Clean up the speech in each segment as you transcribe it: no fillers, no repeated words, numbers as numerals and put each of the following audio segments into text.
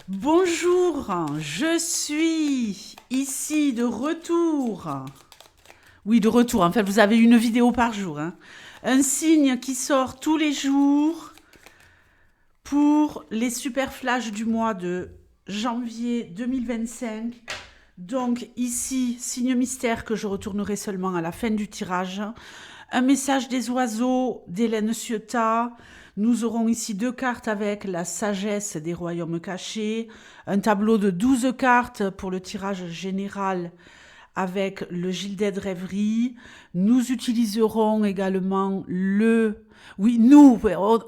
Bonjour, je suis ici de retour. Oui, de retour. En fait, vous avez une vidéo par jour, hein. Un signe qui sort tous les jours pour les super flashs du mois de janvier 2025. Donc ici, signe mystère que je retournerai seulement à la fin du tirage. Un message des oiseaux d'Hélène Ciotat. Nous aurons ici 2 cartes avec la sagesse des royaumes cachés. Un tableau de 12 cartes pour le tirage général avec le Gilded de rêverie. Nous utiliserons également le... Oui, nous,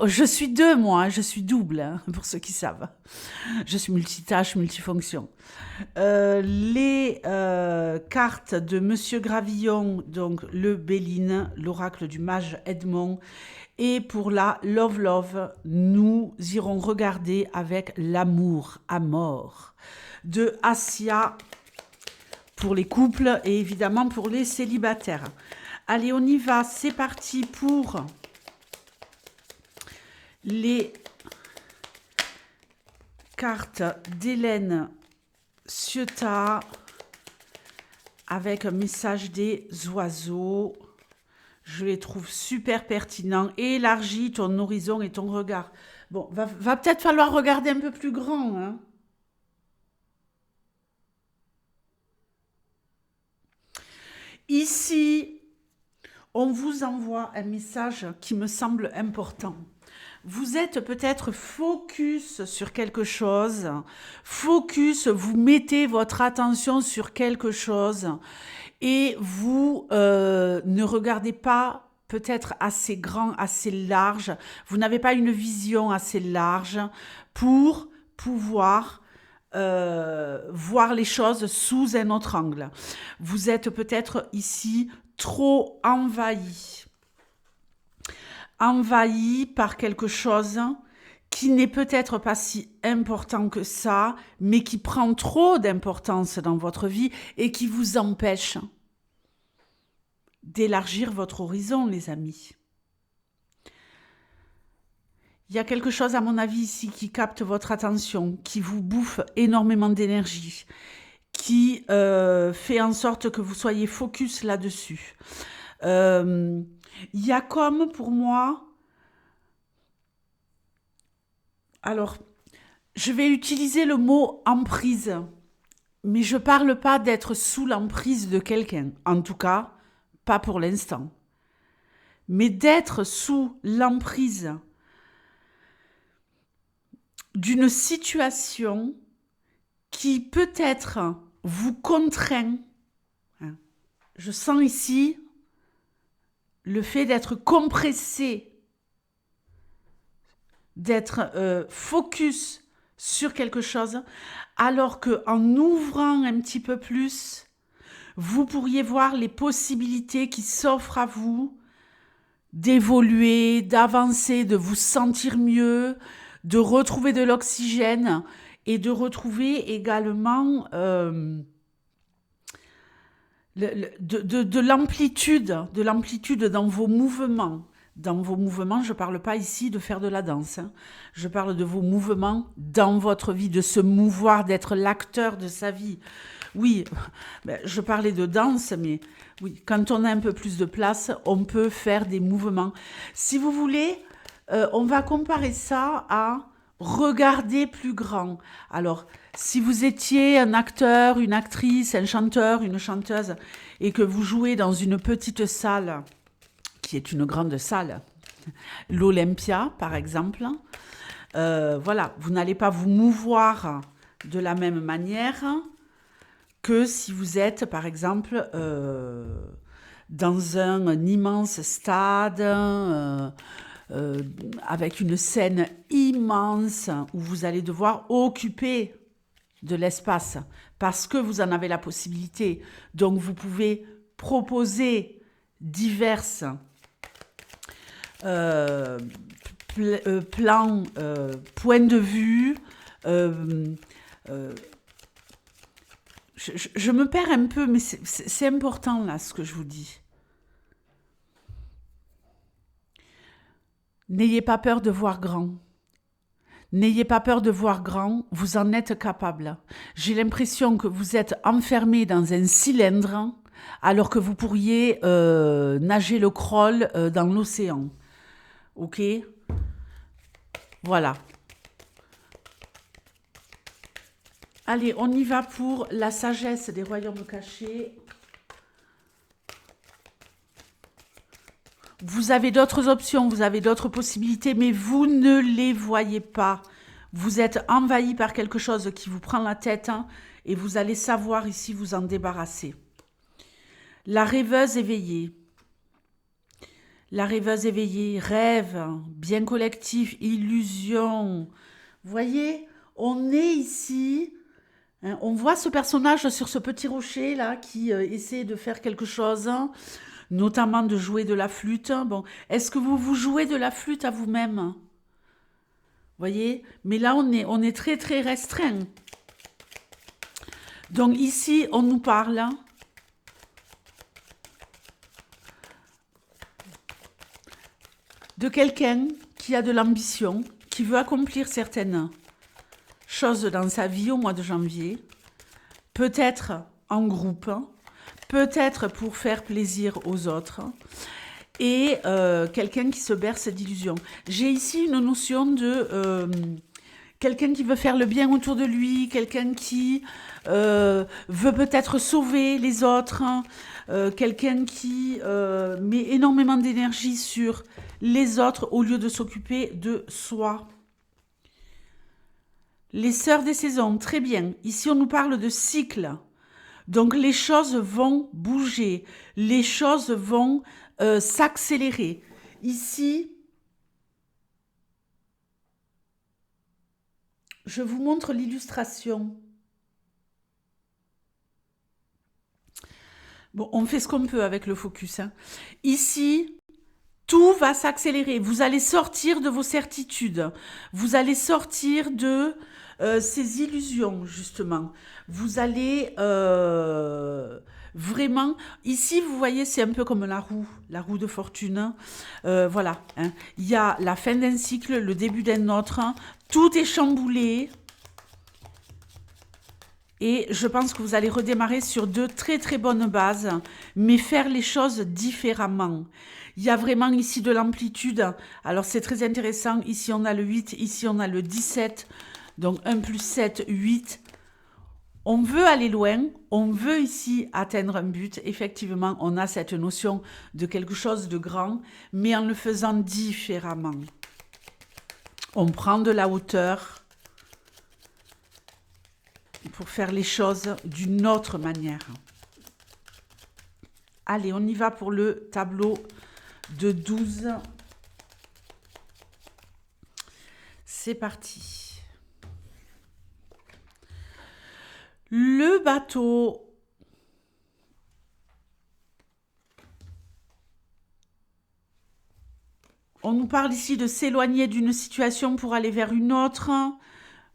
je suis deux moi, hein, je suis double, hein, pour ceux qui savent. Je suis multitâche, multifonction. Les cartes de Monsieur Gravillon, donc le Béline, l'oracle du mage Edmond. Et pour la Love Love, nous irons regarder avec l'amour à mort de Assia pour les couples et évidemment pour les célibataires. Allez, on y va, c'est parti pour les cartes d'Hélène Ciotat avec un message des oiseaux. Je les trouve super pertinents. Élargis ton horizon et ton regard. Bon, va peut-être falloir regarder un peu plus grand, hein. Ici, on vous envoie un message qui me semble important. Vous êtes peut-être focus sur quelque chose, focus, vous mettez votre attention sur quelque chose et vous ne regardez pas peut-être assez grand, assez large, vous n'avez pas une vision assez large pour pouvoir voir les choses sous un autre angle. Vous êtes peut-être ici trop envahi par quelque chose qui n'est peut-être pas si important que ça, mais qui prend trop d'importance dans votre vie et qui vous empêche d'élargir votre horizon, les amis. Il y a quelque chose, à mon avis, ici qui capte votre attention, qui vous bouffe énormément d'énergie, qui fait en sorte que vous soyez focus là-dessus. Il y a comme, pour moi... Alors, je vais utiliser le mot emprise, mais je ne parle pas d'être sous l'emprise de quelqu'un, en tout cas, pas pour l'instant. Mais d'être sous l'emprise d'une situation qui peut-être vous contraint. Je sens ici le fait d'être compressé, d'être focus sur quelque chose, alors qu'en ouvrant un petit peu plus, vous pourriez voir les possibilités qui s'offrent à vous d'évoluer, d'avancer, de vous sentir mieux, de retrouver de l'oxygène et de retrouver également de l'amplitude dans vos mouvements. Dans vos mouvements, je ne parle pas ici de faire de la danse, hein. Je parle de vos mouvements dans votre vie, de se mouvoir, d'être l'acteur de sa vie. Oui, je parlais de danse, mais oui, quand on a un peu plus de place, on peut faire des mouvements. Si vous voulez, on va comparer ça à regarder plus grand. Alors, si vous étiez un acteur, une actrice, un chanteur, une chanteuse, et que vous jouez dans une petite salle, qui est une grande salle, l'Olympia par exemple, voilà, vous n'allez pas vous mouvoir de la même manière que si vous êtes par exemple dans un immense stade, avec une scène immense où vous allez devoir occuper de l'espace parce que vous en avez la possibilité. Donc vous pouvez proposer diverses plans, points de vue. Je me perds un peu, mais c'est important là ce que je vous dis. N'ayez pas peur de voir grand. N'ayez pas peur de voir grand, vous en êtes capable. J'ai l'impression que vous êtes enfermé dans un cylindre alors que vous pourriez nager le crawl dans l'océan. Ok? Voilà. Allez, on y va pour la sagesse des royaumes cachés. Vous avez d'autres options, vous avez d'autres possibilités, mais vous ne les voyez pas. Vous êtes envahi par quelque chose qui vous prend la tête hein, et vous allez savoir ici vous en débarrasser. La rêveuse éveillée. La rêveuse éveillée, rêve, bien collectif, illusion. Vous voyez, on est ici, hein, on voit ce personnage sur ce petit rocher là qui essaie de faire quelque chose, hein, notamment de jouer de la flûte. Bon, est-ce que vous jouez de la flûte à vous-même? Voyez, mais là on est très très restreint. Donc ici on nous parle de quelqu'un qui a de l'ambition, qui veut accomplir certaines choses dans sa vie au mois de janvier, peut-être en groupe, peut-être pour faire plaisir aux autres, et quelqu'un qui se berce d'illusions. J'ai ici une notion de quelqu'un qui veut faire le bien autour de lui, quelqu'un qui veut peut-être sauver les autres, quelqu'un qui met énormément d'énergie sur les autres au lieu de s'occuper de soi. Les sœurs des saisons, très bien. Ici, on nous parle de cycle. Donc, les choses vont bouger. Les choses vont s'accélérer. Ici, je vous montre l'illustration. Bon, on fait ce qu'on peut avec le focus. Hein. Ici, tout va s'accélérer. Vous allez sortir de vos certitudes. Vous allez sortir de ces illusions, justement. Vous allez vraiment... Ici, vous voyez, c'est un peu comme la roue de fortune. Voilà. Hein. Il y a la fin d'un cycle, le début d'un autre. Hein. Tout est chamboulé. Et je pense que vous allez redémarrer sur de très très bonnes bases, mais faire les choses différemment. Il y a vraiment ici de l'amplitude. Alors c'est très intéressant. Ici on a le 8, ici on a le 17. Donc 1 plus 7, 8. On veut aller loin, on veut ici atteindre un but. Effectivement, on a cette notion de quelque chose de grand, mais en le faisant différemment. On prend de la hauteur pour faire les choses d'une autre manière. Allez, on y va pour le tableau de 12. C'est parti. Le bateau. On nous parle ici de s'éloigner d'une situation pour aller vers une autre,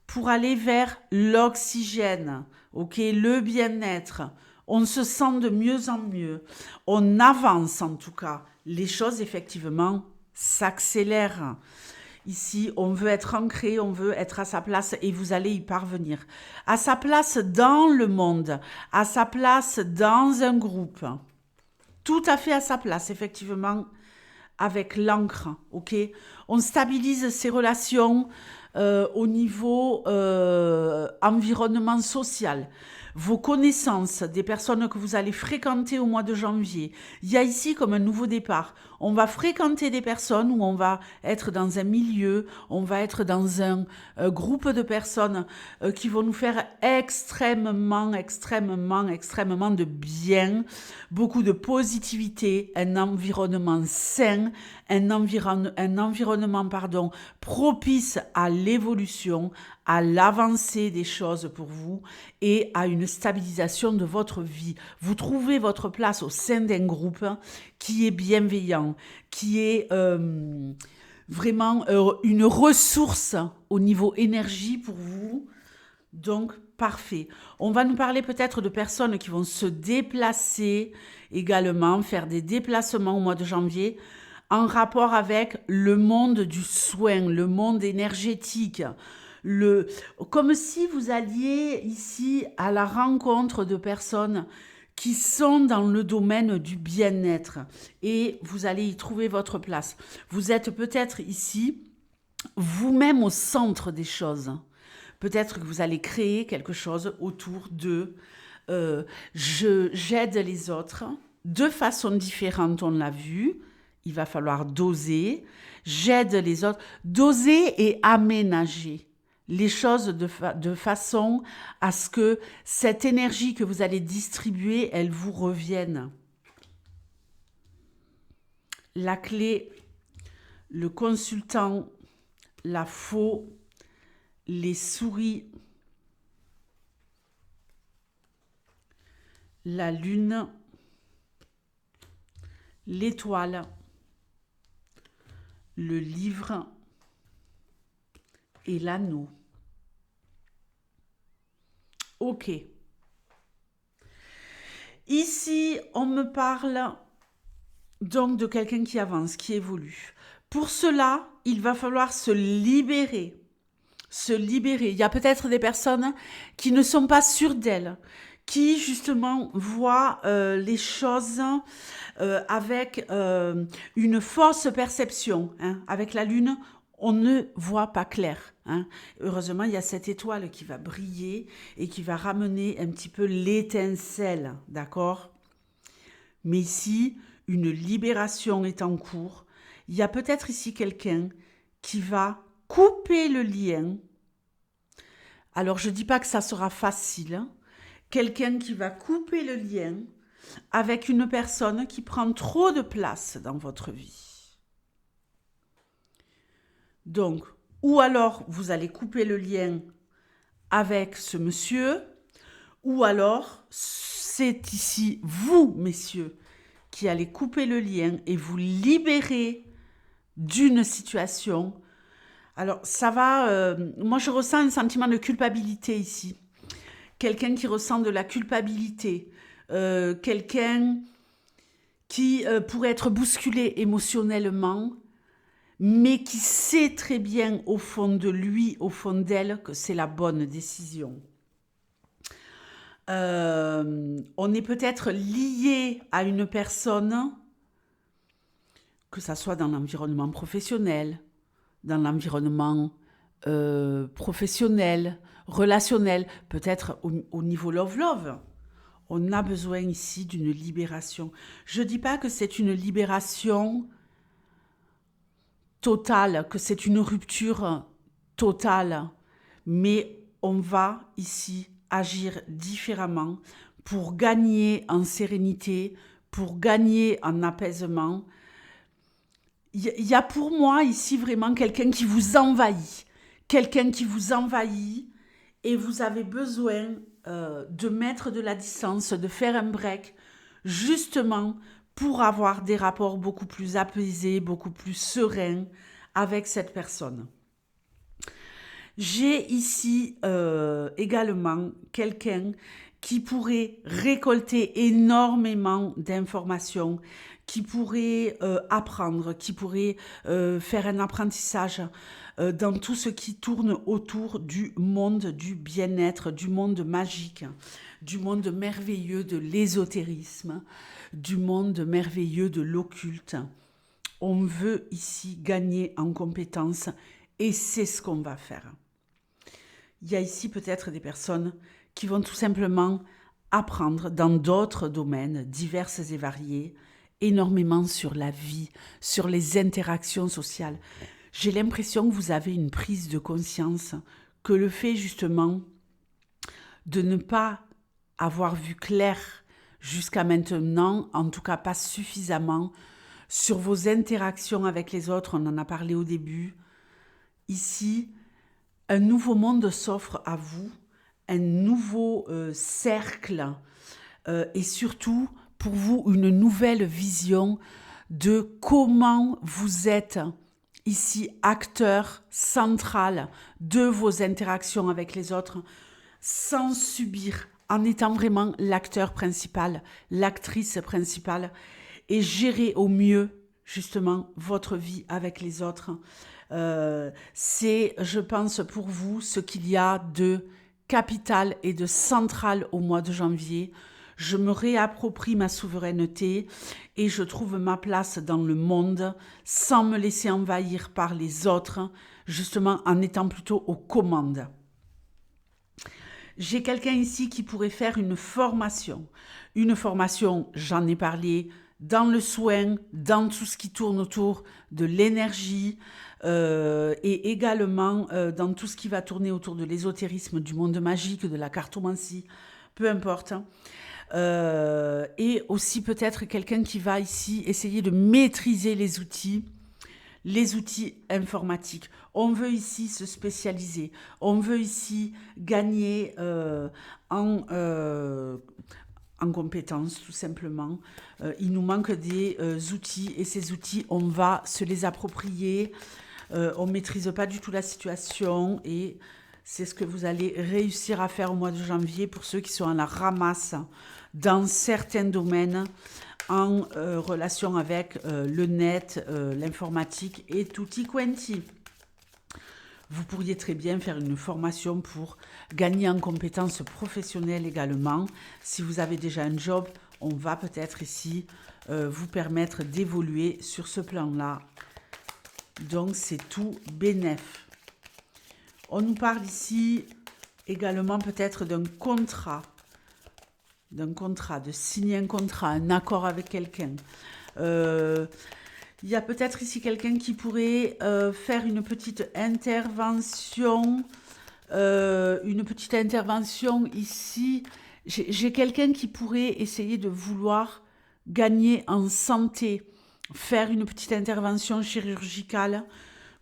pour aller vers l'oxygène, ok, le bien-être. On se sent de mieux en mieux. On avance en tout cas. Les choses, effectivement, s'accélèrent. Ici, on veut être ancré, on veut être à sa place et vous allez y parvenir. À sa place dans le monde, à sa place dans un groupe. Tout à fait à sa place, effectivement, avec l'encre, ok? On stabilise ses relations au niveau environnement social. Vos connaissances, des personnes que vous allez fréquenter au mois de janvier. Il y a ici comme un nouveau départ. On va fréquenter des personnes où on va être dans un milieu, on va être dans un groupe de personnes qui vont nous faire extrêmement de bien, beaucoup de positivité, un environnement sain, un environnement propice à l'évolution, à l'avancée des choses pour vous et à une stabilisation de votre vie. Vous trouvez votre place au sein d'un groupe qui est bienveillant, qui est vraiment une ressource au niveau énergie pour vous. Donc, parfait. On va nous parler peut-être de personnes qui vont se déplacer également, faire des déplacements au mois de janvier, en rapport avec le monde du soin, le monde énergétique, comme si vous alliez ici à la rencontre de personnes qui sont dans le domaine du bien-être et vous allez y trouver votre place. Vous êtes peut-être ici, vous-même au centre des choses. Peut-être que vous allez créer quelque chose autour de j'aide les autres de façon différente, on l'a vu. Il va falloir doser. J'aide les autres. Doser et aménager les choses de façon à ce que cette énergie que vous allez distribuer, elle vous revienne. La clé, le consultant, la faux, les souris, la lune, l'étoile, le livre et l'anneau. Ok. Ici, on me parle donc de quelqu'un qui avance, qui évolue. Pour cela, il va falloir se libérer. Se libérer. Il y a peut-être des personnes qui ne sont pas sûres d'elles, qui justement voient les choses avec une fausse perception. Hein. Avec la lune, on ne voit pas clair. Hein. Heureusement, il y a cette étoile qui va briller et qui va ramener un petit peu l'étincelle, d'accord ? Mais ici, une libération est en cours. Il y a peut-être ici quelqu'un qui va couper le lien. Alors, je ne dis pas que ça sera facile. Hein. Quelqu'un qui va couper le lien avec une personne qui prend trop de place dans votre vie. Donc, ou alors vous allez couper le lien avec ce monsieur, ou alors c'est ici vous, messieurs, qui allez couper le lien et vous libérer d'une situation. Alors, ça va... moi, je ressens un sentiment de culpabilité ici. Quelqu'un qui ressent de la culpabilité. Quelqu'un qui pourrait être bousculé émotionnellement, mais qui sait très bien au fond de lui, au fond d'elle, que c'est la bonne décision. On est peut-être lié à une personne, que ça soit dans l'environnement professionnel, dans l'environnement professionnel, relationnel, peut-être au niveau love-love. On a besoin ici d'une libération. Je ne dis pas que c'est une libération totale, que c'est une rupture totale, mais on va ici agir différemment pour gagner en sérénité, pour gagner en apaisement. Il y a pour moi ici vraiment quelqu'un qui vous envahit, et vous avez besoin de mettre de la distance, de faire un break, justement pour avoir des rapports beaucoup plus apaisés, beaucoup plus sereins avec cette personne. J'ai ici également quelqu'un qui pourrait récolter énormément d'informations, qui pourrait apprendre, qui pourrait faire un apprentissage dans tout ce qui tourne autour du monde du bien-être, du monde magique, du monde merveilleux de l'ésotérisme, du monde merveilleux de l'occulte. On veut ici gagner en compétences et c'est ce qu'on va faire. Il y a ici peut-être des personnes qui vont tout simplement apprendre dans d'autres domaines divers et variés, énormément sur la vie, sur les interactions sociales. J'ai l'impression que vous avez une prise de conscience, que le fait justement de ne pas avoir vu clair jusqu'à maintenant, en tout cas pas suffisamment, sur vos interactions avec les autres, on en a parlé au début. Ici, un nouveau monde s'offre à vous, un nouveau cercle et surtout pour vous une nouvelle vision de comment vous êtes ici acteur central de vos interactions avec les autres sans subir, en étant vraiment l'acteur principal, l'actrice principale et gérer au mieux justement votre vie avec les autres. C'est, je pense, pour vous, ce qu'il y a de capital et de central au mois de janvier. Je me réapproprie ma souveraineté et je trouve ma place dans le monde sans me laisser envahir par les autres, justement en étant plutôt aux commandes. J'ai quelqu'un ici qui pourrait faire une formation. Une formation, j'en ai parlé, dans le soin, dans tout ce qui tourne autour de l'énergie et également dans tout ce qui va tourner autour de l'ésotérisme, du monde magique, de la cartomancie, peu importe. Et aussi peut-être quelqu'un qui va ici essayer de maîtriser les outils informatiques. On veut ici se spécialiser. On veut ici gagner en compétences, tout simplement. Il nous manque des outils et ces outils, on va se les approprier. On ne maîtrise pas du tout la situation et c'est ce que vous allez réussir à faire au mois de janvier pour ceux qui sont à la ramasse dans certains domaines en relation avec le net, l'informatique et tutti quanti. Vous pourriez très bien faire une formation pour gagner en compétences professionnelles également. Si vous avez déjà un job, on va peut-être ici vous permettre d'évoluer sur ce plan-là. Donc, c'est tout bénef. On nous parle ici également peut-être d'un contrat, de signer un contrat, un accord avec quelqu'un. Il y a peut-être ici quelqu'un qui pourrait faire une petite intervention. Ici. J'ai quelqu'un qui pourrait essayer de vouloir gagner en santé, faire une petite intervention chirurgicale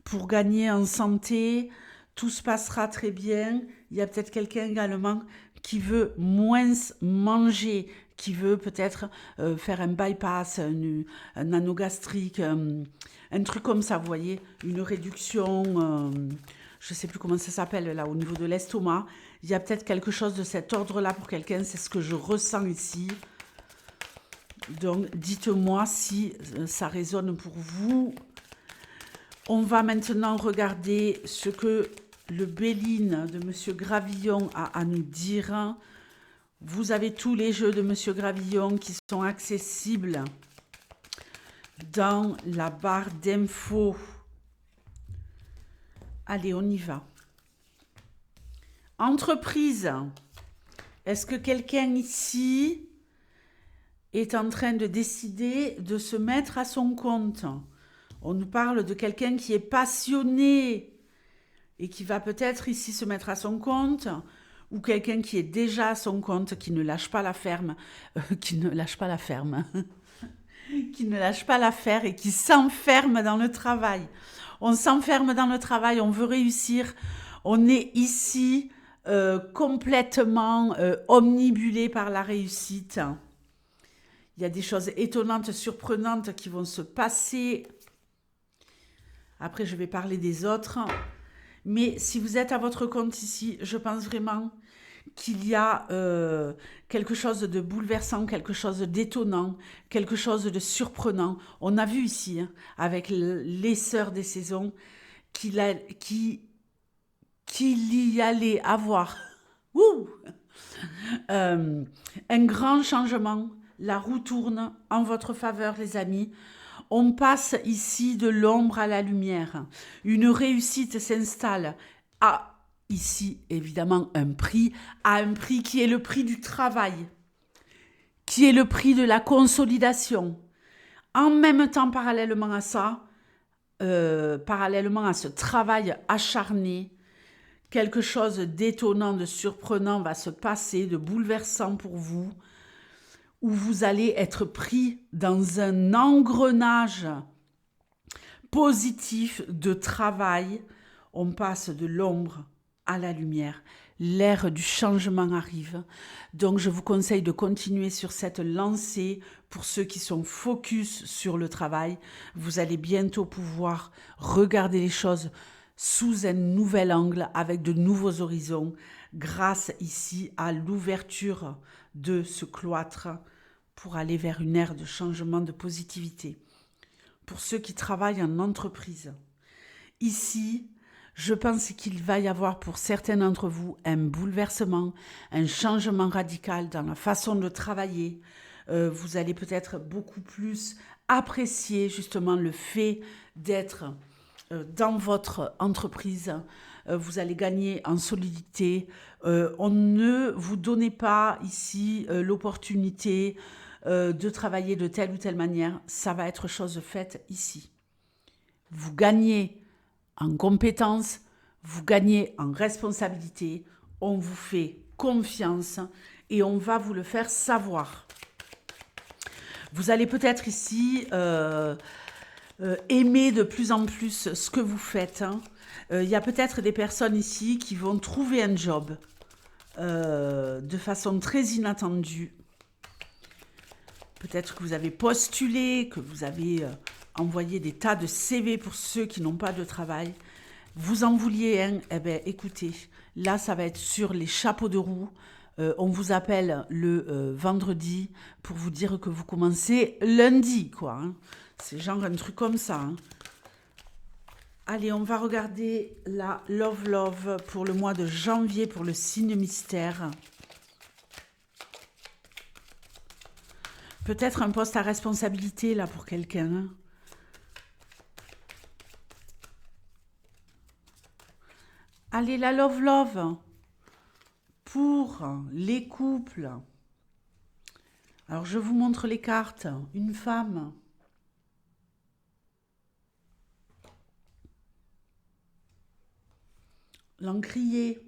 pour gagner en santé. Tout se passera très bien. Il y a peut-être quelqu'un également qui veut moins manger, qui veut peut-être faire un bypass, un anogastrique, un truc comme ça, vous voyez, une réduction, je ne sais plus comment ça s'appelle là, au niveau de l'estomac. Il y a peut-être quelque chose de cet ordre-là pour quelqu'un, c'est ce que je ressens ici. Donc, dites-moi si ça résonne pour vous. On va maintenant regarder ce que le Béline de Monsieur Gravillon a à nous dire. Vous avez tous les jeux de Monsieur Gravillon qui sont accessibles dans la barre d'infos. Allez, on y va. Entreprise. Est-ce que quelqu'un ici est en train de décider de se mettre à son compte? On nous parle de quelqu'un qui est passionné et qui va peut-être ici se mettre à son compte, ou quelqu'un qui est déjà à son compte, qui ne lâche pas la ferme, qui ne lâche pas l'affaire et qui s'enferme dans le travail. On s'enferme dans le travail, on veut réussir, on est ici complètement omnibulé par la réussite. Il y a des choses étonnantes, surprenantes qui vont se passer. Après, je vais parler des autres. Mais si vous êtes à votre compte ici, je pense vraiment qu'il y a quelque chose de bouleversant, quelque chose d'étonnant, quelque chose de surprenant. On a vu ici, avec les sœurs des saisons, qu'il y allait avoir un grand changement. La roue tourne en votre faveur, les amis. On passe ici de l'ombre à la lumière. Une réussite s'installe à, ici, évidemment, un prix qui est le prix du travail, qui est le prix de la consolidation. En même temps, parallèlement à ça, parallèlement à ce travail acharné, quelque chose d'étonnant, de surprenant va se passer, de bouleversant pour vous, où vous allez être pris dans un engrenage positif de travail. On passe de l'ombre à la lumière. L'ère du changement arrive. Donc, je vous conseille de continuer sur cette lancée pour ceux qui sont focus sur le travail. Vous allez bientôt pouvoir regarder les choses sous un nouvel angle, avec de nouveaux horizons, grâce ici à l'ouverture de ce cloître pour aller vers une ère de changement, de positivité. pour ceux qui travaillent en entreprise. Ici, je pense qu'il va y avoir pour certains d'entre vous un bouleversement, un changement radical dans la façon de travailler. Vous allez peut-être beaucoup plus apprécier justement le fait d'être dans votre entreprise. Vous allez gagner en solidité. On ne vous donne pas ici l'opportunité de travailler de telle ou telle manière. Ça va être chose faite ici. Vous gagnez en compétences, vous gagnez en responsabilité. On vous fait confiance et on va vous le faire savoir. Vous allez peut-être ici aimer de plus en plus ce que vous faites. Il y a peut-être des personnes ici qui vont trouver un job de façon très inattendue. Peut-être que vous avez postulé, que vous avez envoyé des tas de CV pour ceux qui n'ont pas de travail. Vous en vouliez un, eh bien écoutez, là ça va être sur les chapeaux de roue. On vous appelle le vendredi pour vous dire que vous commencez lundi, quoi. Hein. C'est genre un truc comme ça. Hein. Allez, on va regarder la Love pour le mois de janvier pour le signe mystère. Peut-être un poste à responsabilité là pour quelqu'un. Hein. Allez, la Love pour les couples. Alors, je vous montre les cartes. Une femme. L'encrier.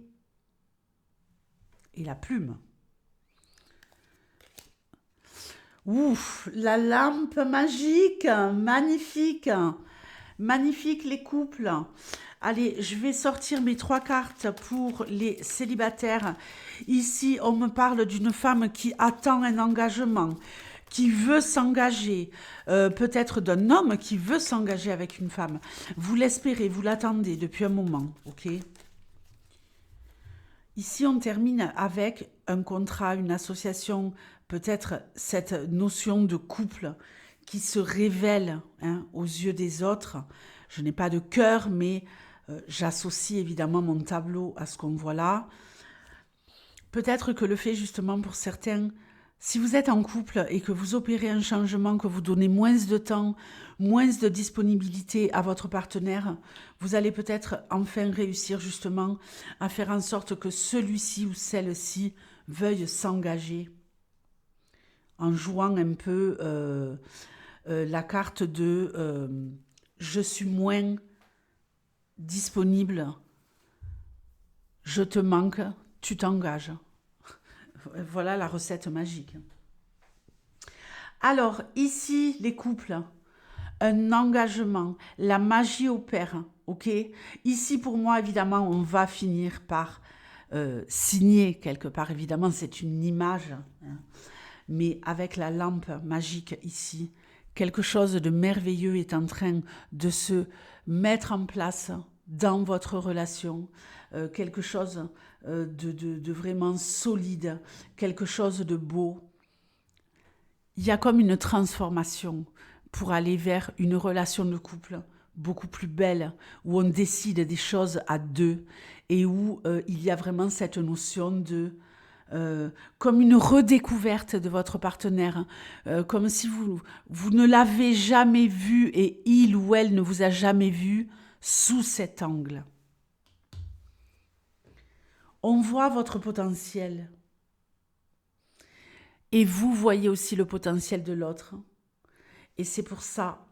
Et la plume. Ouf, la lampe magique. Magnifique. Magnifique les couples. Allez, je vais sortir mes 3 cartes pour les célibataires. Ici, on me parle d'une femme qui attend un engagement, qui veut s'engager. Peut-être d'un homme qui veut s'engager avec une femme. Vous l'espérez, vous l'attendez depuis un moment, ok ? Ici, on termine avec un contrat, une association, peut-être cette notion de couple qui se révèle aux yeux des autres. Je n'ai pas de cœur, mais j'associe évidemment mon tableau à ce qu'on voit là. Peut-être que le fait justement pour certains, si vous êtes en couple et que vous opérez un changement, que vous donnez moins de temps, moins de disponibilité à votre partenaire, vous allez peut-être enfin réussir justement à faire en sorte que celui-ci ou celle-ci veuille s'engager en jouant un peu la carte de je suis moins disponible, je te manque, tu t'engages. Voilà la recette magique. Alors, ici, les couples, un engagement, la magie opère, ok ? Ici, pour moi, évidemment, on va finir par signer quelque part. Évidemment, c'est une image, hein. Mais avec la lampe magique ici, quelque chose de merveilleux est en train de se mettre en place dans votre relation, quelque chose de vraiment solide, quelque chose de beau. Il y a comme une transformation pour aller vers une relation de couple beaucoup plus belle, où on décide des choses à deux et où il y a vraiment cette notion de comme une redécouverte de votre partenaire, comme si vous ne l'avez jamais vu et il ou elle ne vous a jamais vu sous cet angle. On voit votre potentiel et vous voyez aussi le potentiel de l'autre. Et c'est pour ça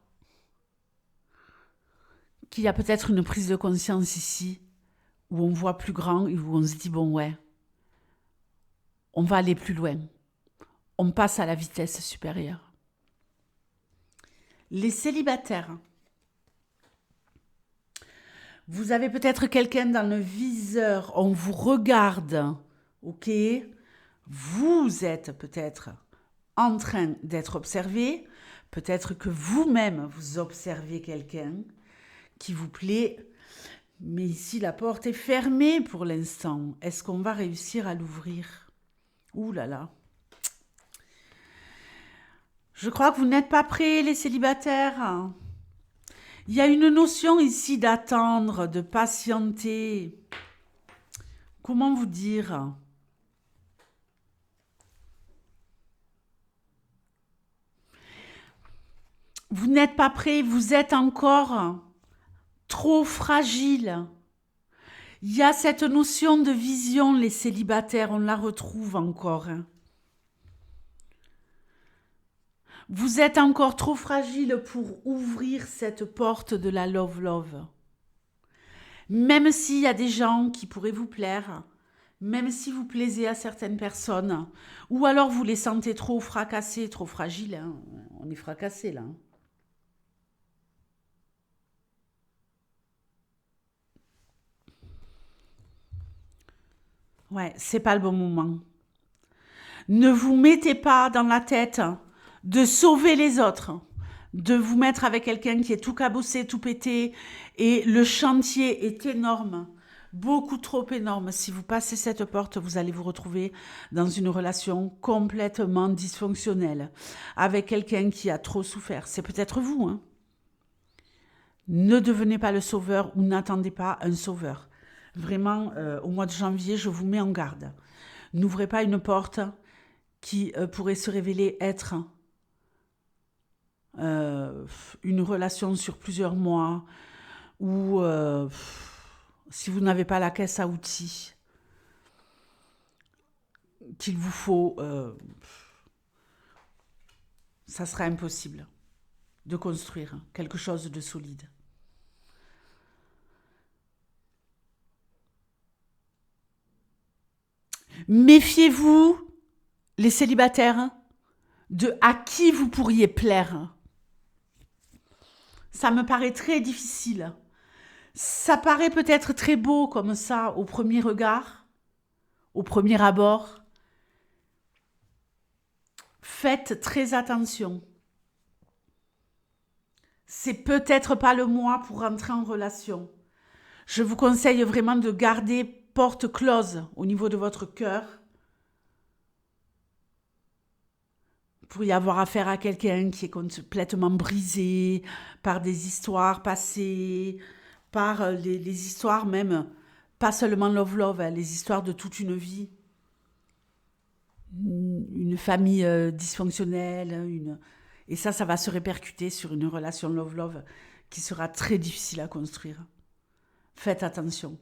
qu'il y a peut-être une prise de conscience ici où on voit plus grand et où on se dit bon ouais, on va aller plus loin. On passe à la vitesse supérieure. Les célibataires. Vous avez peut-être quelqu'un dans le viseur, on vous regarde, ok ? Vous êtes peut-être en train d'être observé, peut-être que vous-même vous observez quelqu'un qui vous plaît, mais ici la porte est fermée pour l'instant. Est-ce qu'on va réussir à l'ouvrir ? Ouh là là. Je crois que vous n'êtes pas prêts, les célibataires. Il y a une notion ici d'attendre, de patienter. Comment vous dire? Vous n'êtes pas prêt, vous êtes encore trop fragile. Il y a cette notion de vision, les célibataires, on la retrouve encore. Vous êtes encore trop fragile pour ouvrir cette porte de la love. Même s'il y a des gens qui pourraient vous plaire, même si vous plaisez à certaines personnes, ou alors vous les sentez trop fracassés, trop fragiles, hein. On est fracassés là. Ouais, c'est pas le bon moment. Ne vous mettez pas dans la tête de sauver les autres, de vous mettre avec quelqu'un qui est tout cabossé, tout pété, et le chantier est énorme, beaucoup trop énorme. Si vous passez cette porte, vous allez vous retrouver dans une relation complètement dysfonctionnelle, avec quelqu'un qui a trop souffert. C'est peut-être vous, hein. Ne devenez pas le sauveur ou n'attendez pas un sauveur. Vraiment, au mois de janvier, je vous mets en garde. N'ouvrez pas une porte qui pourrait se révéler être une relation sur plusieurs mois ou si vous n'avez pas la caisse à outils qu'il vous faut, ça sera impossible de construire quelque chose de solide. Méfiez-vous, les célibataires, de à qui vous pourriez plaire. Ça me paraît très difficile. Ça paraît peut-être très beau comme ça au premier regard, au premier abord. Faites très attention. C'est peut-être pas le mois pour rentrer en relation. Je vous conseille vraiment de garder porte close au niveau de votre cœur pour y avoir affaire à quelqu'un qui est complètement brisé par des histoires passées, par les histoires même, pas seulement love, hein, les histoires de toute une vie. Une famille dysfonctionnelle, et ça va se répercuter sur une relation love qui sera très difficile à construire. Faites attention.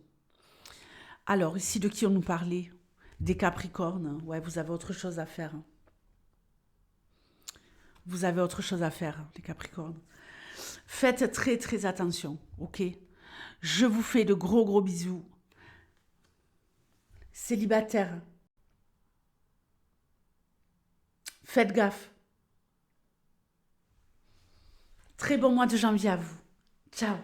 Alors, ici, de qui on nous parlait? Des Capricornes. Ouais, vous avez autre chose à faire. Vous avez autre chose à faire, les Capricornes. Faites très, très attention, ok? Je vous fais de gros bisous. Célibataires, faites gaffe. Très bon mois de janvier à vous. Ciao.